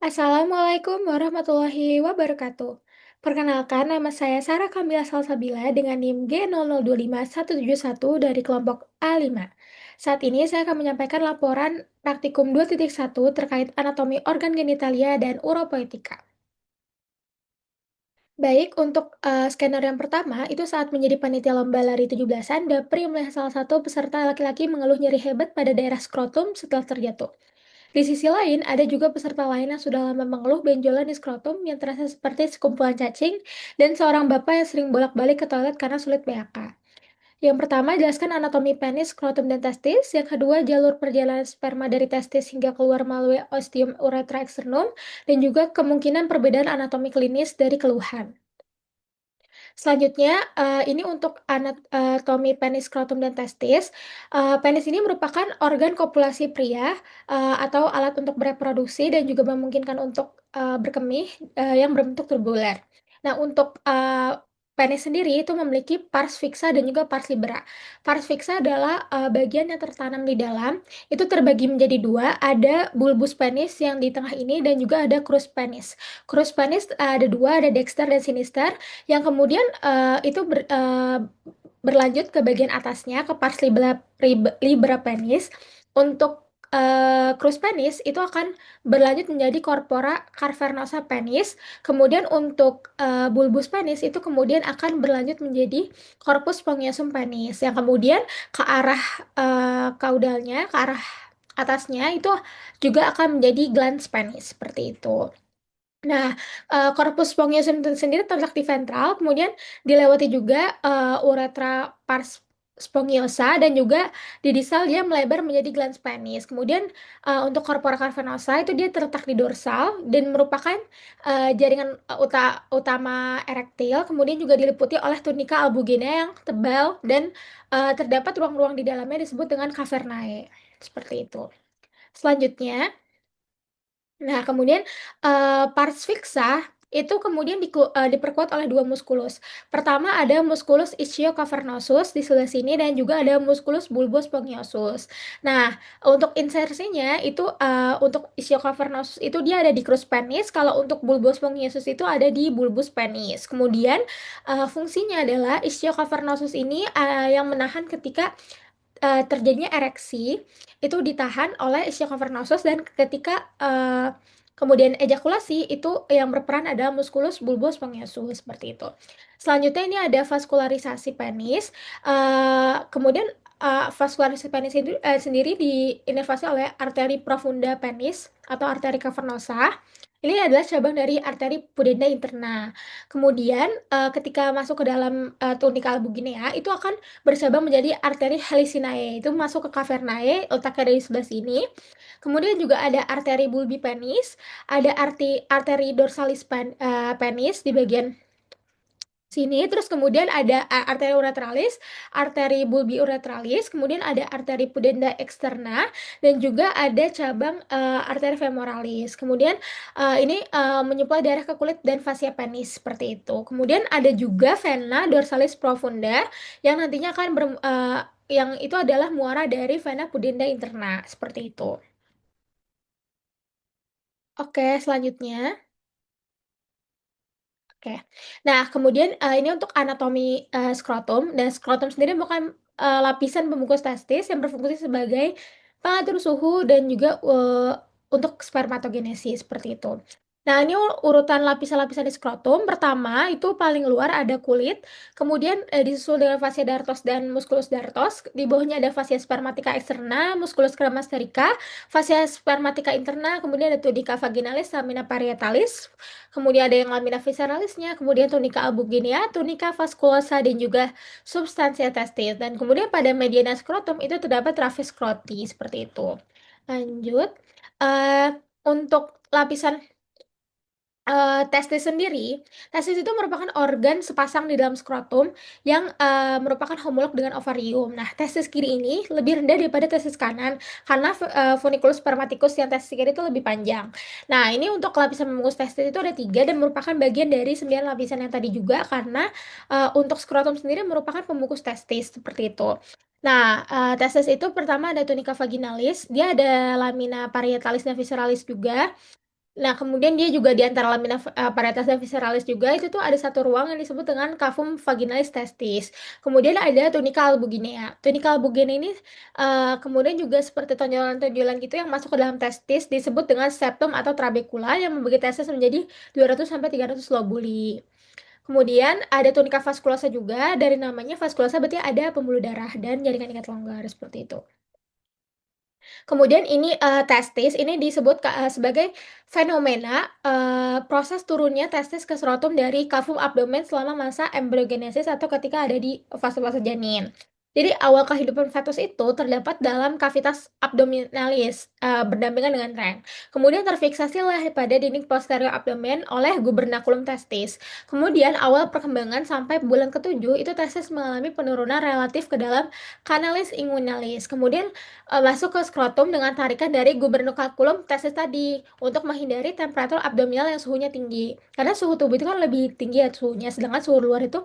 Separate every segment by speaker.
Speaker 1: Assalamualaikum warahmatullahi wabarakatuh. Perkenalkan, nama saya Sarah Kamila Salsabila dengan NIM G00251171 dari kelompok A5. Saat ini saya akan menyampaikan laporan praktikum 2.1 terkait anatomi organ genitalia dan uropoetika. Baik, untuk skenario yang pertama, itu saat menjadi panitia lomba lari 17-an, Dapri melihat salah satu peserta laki-laki mengeluh nyeri hebat pada daerah skrotum setelah terjatuh. Di sisi lain, ada juga peserta lain yang sudah lama mengeluh benjolan di skrotum yang terasa seperti sekumpulan cacing, dan seorang bapak yang sering bolak-balik ke toilet karena sulit BAK. Yang pertama, jelaskan anatomi penis, skrotum, dan testis. Yang kedua, jalur perjalanan sperma dari testis hingga keluar melalui ostium uretra externum, dan juga kemungkinan perbedaan anatomi klinis dari keluhan. Selanjutnya, ini untuk anatomi penis, skrotum, dan testis. Penis ini merupakan organ kopulasi pria, atau alat untuk bereproduksi dan juga memungkinkan untuk, berkemih, yang berbentuk tubular. Nah, untuk, penis sendiri itu memiliki pars fixa dan juga pars libera. Pars fixa adalah, bagian yang tertanam di dalam, itu terbagi menjadi dua, ada bulbus penis yang di tengah ini dan juga ada crus penis. Crus penis, ada dua, ada dexter dan sinister yang kemudian, itu berlanjut ke bagian atasnya, ke pars libera penis. Untuk, crus penis itu akan berlanjut menjadi corpora cavernosa penis, kemudian untuk, bulbus penis itu kemudian akan berlanjut menjadi corpus spongiosum penis, yang kemudian ke arah, kaudalnya, ke arah atasnya itu juga akan menjadi glans penis, seperti itu. Nah, corpus spongiosum itu sendiri terletak di ventral, kemudian dilewati juga, uretra pars spongiosa dan juga di distal dia melebar menjadi glans penis. Kemudian, untuk corpora cavernosa itu dia terletak di dorsal dan merupakan, jaringan, utama erektil, kemudian juga diliputi oleh tunika albuginea yang tebal dan, terdapat ruang-ruang di dalamnya disebut dengan cavernae, seperti itu. Selanjutnya, nah, kemudian, pars fixa itu kemudian diperkuat oleh dua muskulus. Pertama ada musculus ischiocavernosus di sebelah sini dan juga ada musculus bulbus spongiosus. Nah, untuk insersinya itu, untuk ischiocavernosus itu dia ada di crus penis, kalau untuk bulbus spongiosus itu ada di bulbus penis. Kemudian, fungsinya adalah ischiocavernosus ini, yang menahan ketika, terjadinya ereksi, itu ditahan oleh ischiocavernosus dan ketika, kemudian ejakulasi itu yang berperan adalah musculus bulbus spongiosus, seperti itu. Selanjutnya ini ada vaskularisasi penis, kemudian, vaskularisasi penis itu, sendiri diinervasi oleh arteri profunda penis atau arteri cavernosa. Ini adalah cabang dari arteri pudenda interna. Kemudian, ketika masuk ke dalam, tunika albuginea itu akan bercabang menjadi arteri Helicinae, itu masuk ke cavernae, letaknya dari sebelah sini. Kemudian juga ada arteri bulbi penis, ada arteri dorsalis penis di bagian sini, terus kemudian ada arteri uretralis, arteri bulbi uretralis, kemudian ada arteri pudenda externa, dan juga ada cabang, arteri femoralis. Kemudian, ini, menyuplai darah ke kulit dan fascia penis, seperti itu. Kemudian ada juga vena dorsalis profunda yang nantinya akan yang itu adalah muara dari vena pudenda interna, seperti itu. Oke, selanjutnya. Oke. Nah, kemudian, ini untuk anatomi, skrotum, dan skrotum sendiri bukan, lapisan pembungkus testis yang berfungsi sebagai pengatur suhu dan juga, untuk spermatogenesis, seperti itu. Nah, ini urutan lapisan-lapisan di skrotum, pertama itu paling luar ada kulit, kemudian, disusul dengan fascia dartos dan musculus dartos, di bawahnya ada fascia spermatica externa, musculus cremasterica, fascia spermatica interna, kemudian ada tunica vaginalis, lamina parietalis, kemudian ada yang lamina visceralisnya, kemudian tunica albuginea, tunica vasculosa, dan juga substansia testis. Dan kemudian pada mediana skrotum itu terdapat raphe scroti, seperti itu. Lanjut, untuk lapisan testis itu merupakan organ sepasang di dalam skrotum yang, merupakan homolog dengan ovarium. Nah, testis kiri ini lebih rendah daripada testis kanan karena funiculus spermaticus yang testis kiri itu lebih panjang. Nah, ini untuk lapisan pembungkus testis itu ada 3 dan merupakan bagian dari 9 lapisan yang tadi juga karena, untuk skrotum sendiri merupakan pembungkus testis, seperti itu. Nah, testis itu pertama ada tunica vaginalis, dia ada lamina parietalis dan visceralis juga. Nah, kemudian dia juga di antara lamina parietas dan visceralis juga itu tuh ada satu ruang yang disebut dengan cavum vaginalis testis. Kemudian ada tunica albuginea. Tunica albuginea ini kemudian juga seperti tonjolan-tonjolan gitu yang masuk ke dalam testis disebut dengan septum atau trabecula yang membagi testis menjadi 200 sampai 300 lobuli. Kemudian ada tunica vasculosa juga, dari namanya vasculosa berarti ada pembuluh darah dan jaringan ikat longgar seperti itu. Kemudian ini testis ini disebut sebagai fenomena proses turunnya testis ke skrotum dari kavum abdomen selama masa embryogenesis atau ketika ada di fase-fase janin. Jadi awal kehidupan fetus itu terdapat dalam kavitas abdominalis berdampingan dengan ren. Kemudian terfiksasilah pada dinding posterior abdomen oleh gubernaculum testis. Kemudian awal perkembangan sampai bulan ketujuh itu testis mengalami penurunan relatif ke dalam kanalis inguinalis. Kemudian masuk ke skrotum dengan tarikan dari gubernaculum testis tadi untuk menghindari temperatur abdominal yang suhunya tinggi. Karena suhu tubuh itu kan lebih tinggi ya suhunya, sedangkan suhu luar itu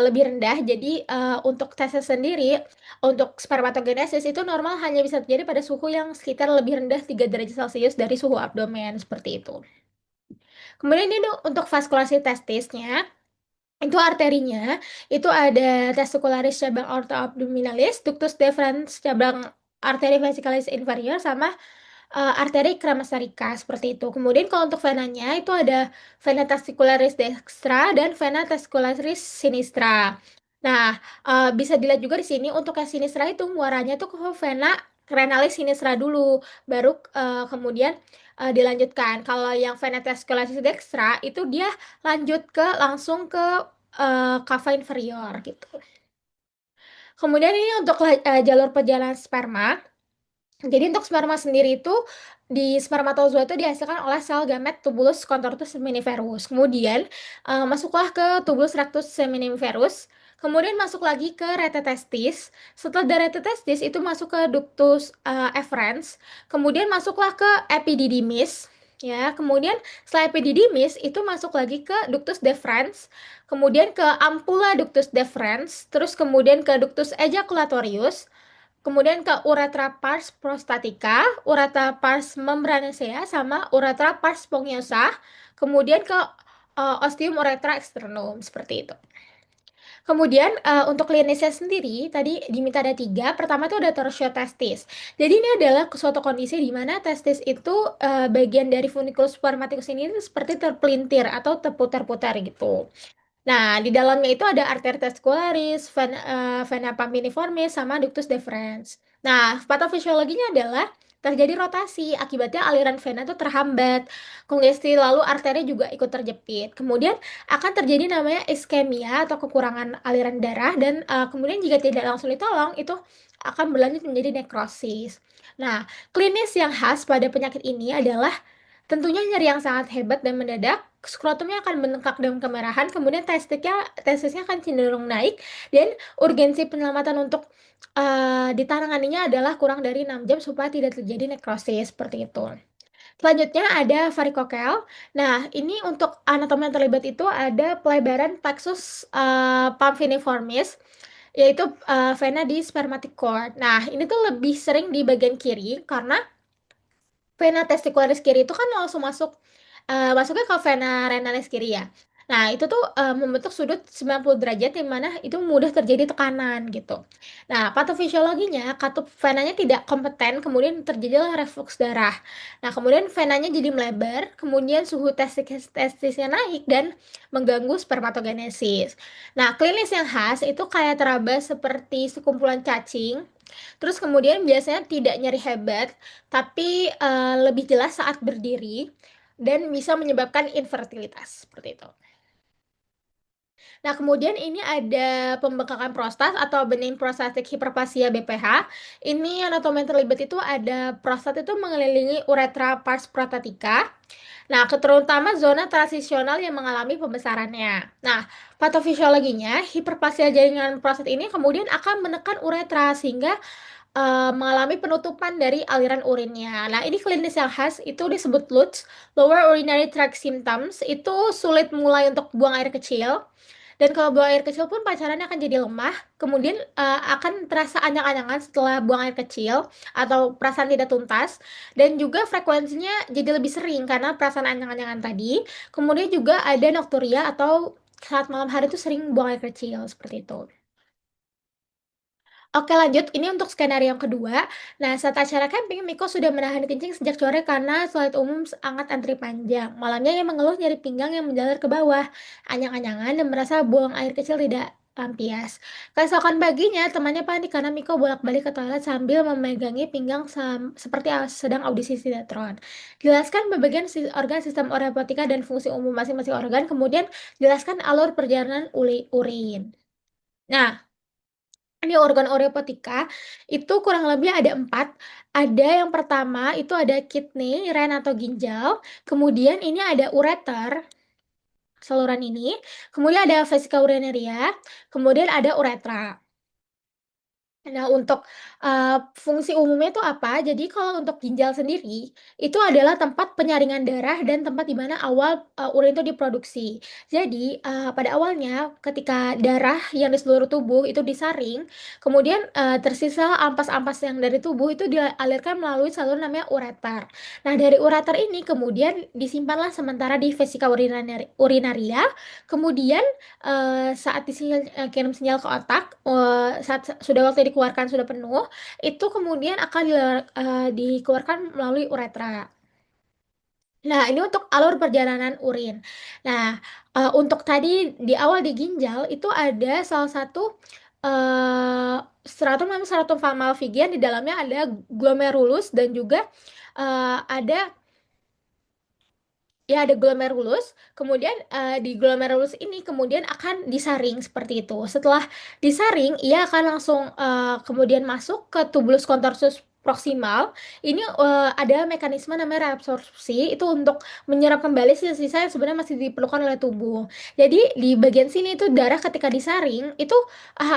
Speaker 1: lebih rendah. Jadi untuk testis sendiri, untuk spermatogenesis itu normal hanya bisa terjadi pada suhu yang sekitar lebih rendah 3 derajat Celcius dari suhu abdomen seperti itu. Kemudian ini untuk vaskulasi testisnya itu arterinya itu ada testicularis cabang aorta abdominalis, ductus deferens cabang arteri vesicalis inferior sama arteri cremasterica seperti itu. Kemudian kalau untuk venanya itu ada vena testicularis dextra dan vena testicularis sinistra. Nah, bisa dilihat juga di sini untuk yang sinistra itu muaranya tuh ke vena renalis sinistra dulu, baru kemudian dilanjutkan. Kalau yang vena testicularis dextra itu dia lanjut ke langsung ke kava inferior gitu. Kemudian ini untuk jalur perjalanan sperma. Jadi untuk sperma sendiri itu di spermatozoa itu dihasilkan oleh sel gamet tubulus contortus seminiferus. Kemudian masuklah ke tubulus rectus seminiferus. Kemudian masuk lagi ke rete testis. Setelah dari rete testis itu masuk ke ductus efferens. Kemudian masuklah ke epididymis. Ya, kemudian setelah epididymis itu masuk lagi ke ductus deferens, kemudian ke ampulla ductus deferens, terus kemudian ke ductus ejaculatorius, kemudian ke uretra pars prostatica, uretra pars membranacea, sama uretra pars spongiosa, kemudian ke ostium uretra externum, seperti itu. Kemudian untuk klinisnya sendiri, tadi diminta ada tiga. Pertama itu ada torsion testis. Jadi ini adalah suatu kondisi di mana testis itu bagian dari funiculus spermaticus ini seperti terpelintir atau terputar-putar gitu. Nah, di dalamnya itu ada arteria testicularis, vena pampiniformis, sama ductus deferens. Nah, patofisiologinya adalah terjadi rotasi, akibatnya aliran vena itu terhambat, kongesti, lalu arteri juga ikut terjepit. Kemudian akan terjadi namanya iskemia atau kekurangan aliran darah, dan kemudian jika tidak langsung ditolong, itu akan berlanjut menjadi nekrosis. Nah, klinis yang khas pada penyakit ini adalah tentunya nyeri yang sangat hebat dan mendadak, skrotumnya akan membengkak dan kemerahan, kemudian testisnya akan cenderung naik, dan urgensi penyelamatan untuk ditanganinya adalah kurang dari 6 jam supaya tidak terjadi nekrosis seperti itu. Selanjutnya ada varikokel. Nah, ini untuk anatomi yang terlibat itu ada pelebaran plexus pamphiniformis, yaitu vena di spermatic cord. Nah, ini tuh lebih sering di bagian kiri karena vena testicularis kiri itu kan langsung masuknya ke vena renalis kiri ya. Nah, itu tuh membentuk sudut 90 derajat yang mana itu mudah terjadi tekanan gitu. Nah, patofisiologinya katup venanya tidak kompeten, kemudian terjadilah reflux darah. Nah, kemudian venanya jadi melebar, kemudian suhu testisnya naik dan mengganggu spermatogenesis. Nah, klinis yang khas itu kayak teraba seperti sekumpulan cacing. Terus kemudian biasanya tidak nyeri hebat, tapi lebih jelas saat berdiri dan bisa menyebabkan infertilitas seperti itu. Nah, kemudian ini ada pembengkakan prostat atau benign prostatic hyperplasia BPH. Ini anatomi yang terlibat itu ada prostat itu mengelilingi uretra pars prostatica. Nah, terutama zona transisional yang mengalami pembesarannya. Nah, patofisiologinya, hiperplasia jaringan prostat ini kemudian akan menekan uretra sehingga mengalami penutupan dari aliran urinnya. Nah, ini klinis yang khas itu disebut LUTS, Lower Urinary Tract Symptoms. Itu sulit mulai untuk buang air kecil. Dan kalau buang air kecil pun pancarannya akan jadi lemah, kemudian akan terasa anyang-anyangan setelah buang air kecil atau perasaan tidak tuntas, dan juga frekuensinya jadi lebih sering karena perasaan anyang-anyangan tadi. Kemudian juga ada nokturia atau saat malam hari itu sering buang air kecil seperti itu. Oke lanjut, ini untuk skenario yang kedua. Nah, saat acara camping, Miko sudah menahan kencing sejak sore karena toilet umum sangat antri panjang. Malamnya ia mengeluh nyeri pinggang yang menjalar ke bawah, anyang-anyangan dan merasa buang air kecil tidak lampias. Keesokan paginya, temannya panik karena Miko bolak-balik ke toilet sambil memegangi pinggang seperti sedang audisi sinetron. Jelaskan pembagian organ sistem oreopatika dan fungsi umum masing-masing organ, kemudian jelaskan alur perjalanan urin. Nah, ini organ oreopatika itu kurang lebih ada 4. Ada yang pertama itu ada kidney, ren atau ginjal. Kemudian ini ada ureter, saluran ini. Kemudian ada vesika urinaria. Kemudian ada uretra. Nah, untuk fungsi umumnya itu apa? Jadi kalau untuk ginjal sendiri, itu adalah tempat penyaringan darah dan tempat di mana awal urin itu diproduksi. Jadi, pada awalnya ketika darah yang di seluruh tubuh itu disaring, kemudian tersisa ampas-ampas yang dari tubuh itu dialirkan melalui saluran namanya ureter. Nah, dari ureter ini kemudian disimpanlah sementara di vesika urinaria, kemudian saat kirim sinyal ke otak, saat sudah waktu dikeluarkan sudah penuh, itu kemudian akan dikeluarkan melalui uretra. Nah, ini untuk alur perjalanan urin. Nah, untuk tadi di awal di ginjal itu ada salah satu stratum namanya stratum malpighian, di dalamnya ada glomerulus dan juga ada. Ya, ada glomerulus, kemudian di glomerulus ini kemudian akan disaring seperti itu. Setelah disaring, ia akan langsung kemudian masuk ke tubulus contorsus proximal. Ini ada mekanisme namanya reabsorpsi, itu untuk menyerap kembali sisa-sisa yang sebenarnya masih diperlukan oleh tubuh. Jadi di bagian sini itu darah ketika disaring, itu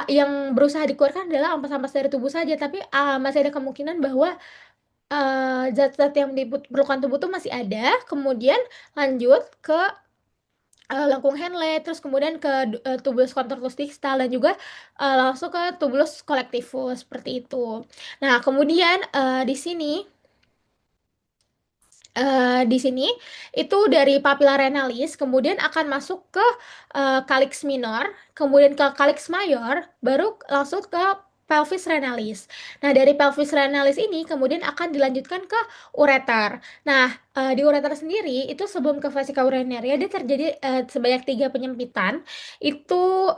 Speaker 1: yang berusaha dikeluarkan adalah ampas-ampas dari tubuh saja, tapi masih ada kemungkinan bahwa zat-zat yang diperlukan tubuh tuh masih ada, kemudian lanjut ke lengkung Henle, terus kemudian ke tubulus contortus distal dan juga langsung ke tubulus collectivus seperti itu. Nah, kemudian di sini itu dari papilla renalis kemudian akan masuk ke calyx minor, kemudian ke calyx mayor, baru langsung ke pelvis renalis. Nah, dari pelvis renalis ini kemudian akan dilanjutkan ke ureter. Nah, di ureter sendiri itu sebelum ke vesika urinaria dia terjadi sebanyak 3 penyempitan. Itu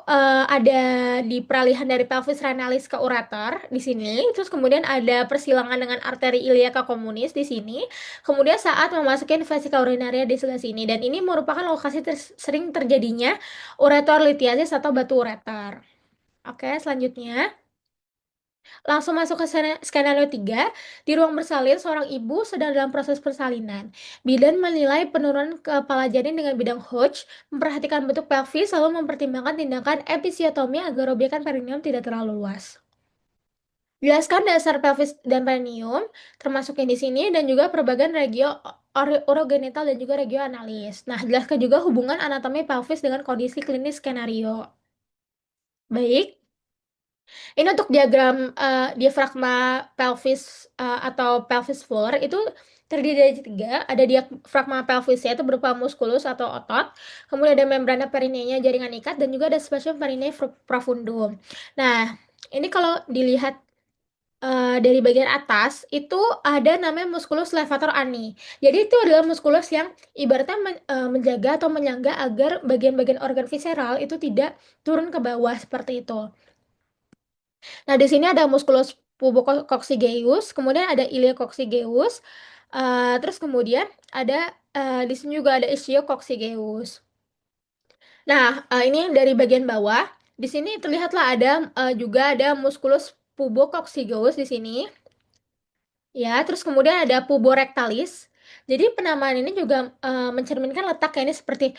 Speaker 1: ada di peralihan dari pelvis renalis ke ureter di sini. Terus kemudian ada persilangan dengan arteri iliaca communis di sini. Kemudian saat memasuki vesika urinaria di sebelah sini, dan ini merupakan lokasi sering terjadinya ureterolithiasis atau batu ureter. Oke, selanjutnya langsung masuk ke skenario 3. Di ruang bersalin, seorang ibu sedang dalam proses persalinan. Bidan menilai penurunan kepala janin dengan bidang Hodge, memperhatikan bentuk pelvis, lalu mempertimbangkan tindakan episiotomi agar objekan perineum tidak terlalu luas. Jelaskan dasar pelvis dan perineum, termasuk yang di sini, dan juga perbagian regio urogenital dan juga regio analis. Nah, jelaskan juga hubungan anatomi pelvis dengan kondisi klinis skenario. Baik, ini untuk diagram diafragma pelvis atau pelvis floor itu terdiri dari 3. Ada diafragma pelvisnya itu berupa musculus atau otot, kemudian ada membrana perineanya jaringan ikat, dan juga ada spatium perineum profundum. Nah, ini kalau dilihat dari bagian atas itu ada namanya musculus levator ani. Jadi itu adalah musculus yang ibaratnya menjaga atau menyangga agar bagian-bagian organ visceral itu tidak turun ke bawah seperti itu. Nah, di sini ada musculus pubococcygeus, kemudian ada iliococcygeus, terus kemudian ada di sini juga ada ischio-coccygeus. Nah, ini dari bagian bawah. Di sini terlihatlah ada juga ada musculus pubococcygeus di sini. Ya, terus kemudian ada puborectalis. Jadi penamaan ini juga mencerminkan letaknya ini seperti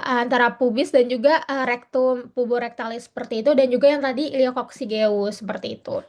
Speaker 1: antara pubis dan juga rectum puborectalis seperti itu, dan juga yang tadi iliococcygeus seperti itu.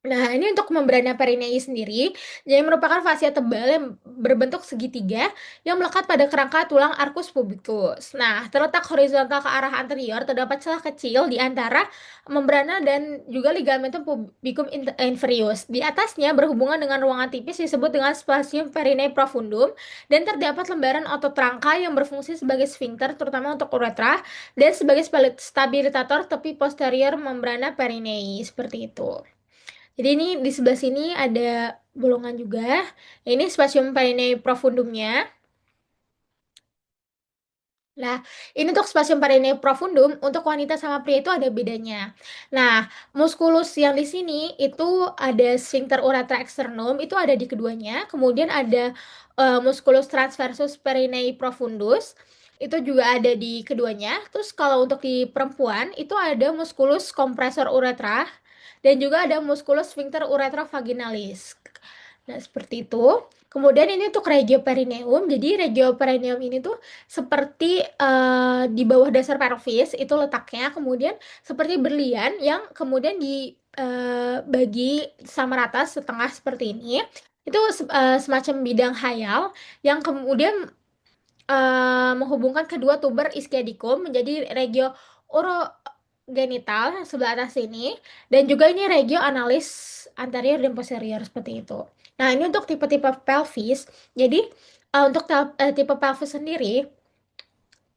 Speaker 1: Nah, ini untuk membrana perineum sendiri, jadi merupakan fascia tebal yang berbentuk segitiga yang melekat pada kerangka tulang arcus pubicus. Nah, terletak horizontal ke arah anterior, terdapat celah kecil di antara membrana dan juga ligamentum pubicum inferius. Di atasnya berhubungan dengan ruangan tipis disebut dengan spatium perineum profundum dan terdapat lembaran otot rangka yang berfungsi sebagai sphincter terutama untuk uretra dan sebagai stabilisator tepi posterior membrana perineum seperti itu. Jadi ini di sebelah sini ada bolongan juga. Ini spasium perineum profundumnya. Nah, ini untuk spasium perineum profundum untuk wanita sama pria itu ada bedanya. Nah, muskulus yang di sini itu ada sphincter urethra externum itu ada di keduanya. Kemudian ada musculus transversus perineum profundus itu juga ada di keduanya. Terus kalau untuk di perempuan itu ada musculus compressor urethra dan juga ada musculus sphincter urethra vaginalis. Nah, seperti itu. Kemudian ini untuk regioperineum. Jadi regioperineum ini tuh seperti di bawah dasar pelvis itu letaknya, kemudian seperti berlian yang kemudian dibagi sama rata setengah seperti ini. Itu semacam bidang hayal yang kemudian menghubungkan kedua tuber ischiadicum menjadi regio urogenital sebelah atas sini dan juga ini regio analis anterior dan posterior seperti itu. Nah, ini untuk tipe-tipe pelvis. Jadi untuk tipe pelvis sendiri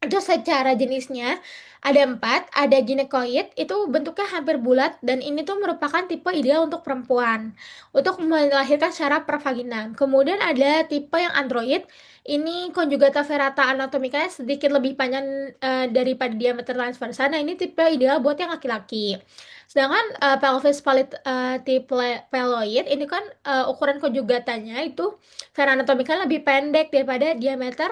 Speaker 1: itu secara jenisnya ada empat, ada ginekoid, itu bentuknya hampir bulat dan ini tuh merupakan tipe ideal untuk perempuan untuk melahirkan secara pervaginam. Kemudian ada tipe yang android, ini conjugata ferrata anatomikanya sedikit lebih panjang daripada diameter transversa. Nah, ini tipe ideal buat yang laki-laki. Sedangkan pelvis tipe peloid ini kan ukuran konjugatanya itu ferrata anatomikanya lebih pendek daripada diameter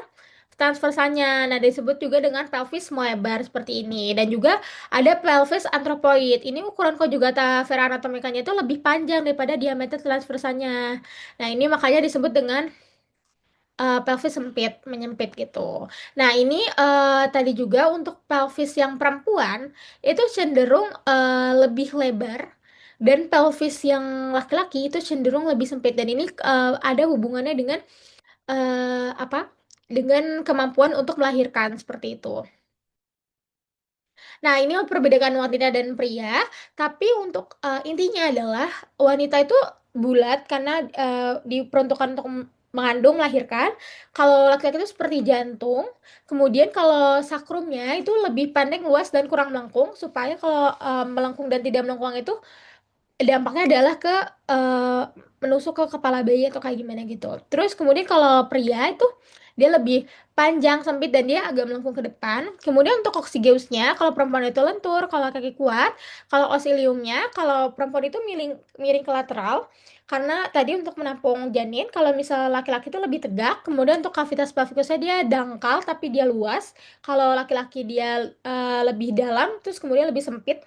Speaker 1: transversalnya. Nah, disebut juga dengan pelvis melebar seperti ini. Dan juga ada pelvis anthropoid. Ini ukuran konjugata vera anatomikanya itu lebih panjang daripada diameter transversalnya. Nah, ini makanya disebut dengan pelvis sempit, menyempit gitu. Nah, ini tadi juga untuk pelvis yang perempuan itu cenderung lebih lebar dan pelvis yang laki-laki itu cenderung lebih sempit dan ini ada hubungannya dengan apa? Dengan kemampuan untuk melahirkan seperti itu. Nah, ini perbedaan wanita dan pria, tapi untuk intinya adalah wanita itu bulat karena diperuntukkan untuk mengandung, melahirkan. Kalau laki-laki itu seperti jantung. Kemudian kalau sakrumnya itu lebih pendek, luas dan kurang melengkung supaya kalau melengkung dan tidak melengkung itu dampaknya adalah ke eh, menusuk ke kepala bayi atau kayak gimana gitu. Terus kemudian kalau pria itu dia lebih panjang, sempit dan dia agak melengkung ke depan. Kemudian untuk oksigeusnya, kalau perempuan itu lentur, kalau kaki kuat, kalau osiliumnya, kalau perempuan itu miring miring ke lateral. Karena tadi untuk menampung janin, kalau misal laki-laki itu lebih tegak, kemudian untuk kavitas pelvikusnya dia dangkal tapi dia luas. Kalau laki-laki dia lebih dalam, terus kemudian lebih sempit.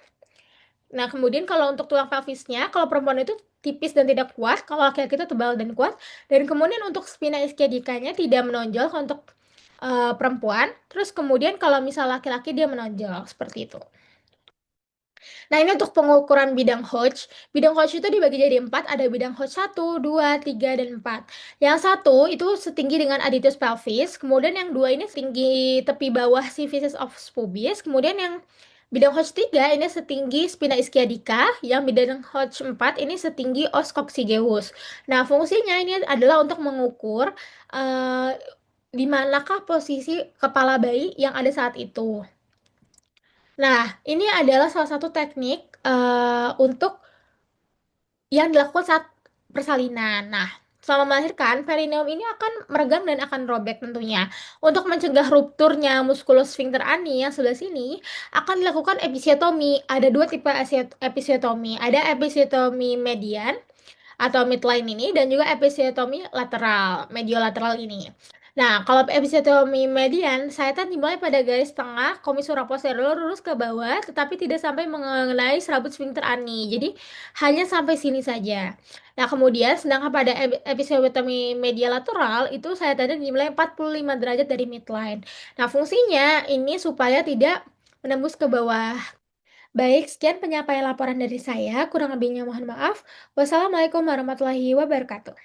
Speaker 1: Nah, kemudian kalau untuk tulang pelvisnya, kalau perempuan itu tipis dan tidak kuat, kalau laki-laki itu tebal dan kuat. Dan kemudian untuk spina ischiadikanya tidak menonjol kalau untuk perempuan. Terus kemudian kalau misal laki-laki dia menonjol seperti itu. Nah, ini untuk pengukuran bidang Hodge. Bidang Hodge itu dibagi jadi empat, ada bidang Hodge satu, 2, 3, dan 4. Yang satu itu setinggi dengan aditus pelvis, kemudian yang dua ini setinggi tepi bawah symphysis of pubis, kemudian yang bidang Hodge 3 ini setinggi spina ischiadica, yang bidang Hodge 4 ini setinggi os coccygeus. Nah, fungsinya ini adalah untuk mengukur eh, di manakah posisi kepala bayi yang ada saat itu. Nah, ini adalah salah satu teknik untuk yang dilakukan saat persalinan. Nah, selama melahirkan, perineum ini akan meregang dan akan robek tentunya. Untuk mencegah rupturnya muskulus sphincter ani yang sebelah sini, akan dilakukan episiotomi. Ada dua tipe episiotomi. Ada episiotomi median atau midline ini dan juga episiotomi lateral, mediolateral ini. Nah, kalau episiotomi median, sayatan dimulai pada garis tengah komisura posterior lurus ke bawah, tetapi tidak sampai mengenai serabut sphincter ani. Jadi, hanya sampai sini saja. Nah, kemudian sedangkan pada episiotomi medialateral itu sayatannya dimulai 45 derajat dari midline. Nah, fungsinya ini supaya tidak menembus ke bawah. Baik, sekian penyampaian laporan dari saya, kurang lebihnya mohon maaf. Wassalamualaikum warahmatullahi wabarakatuh.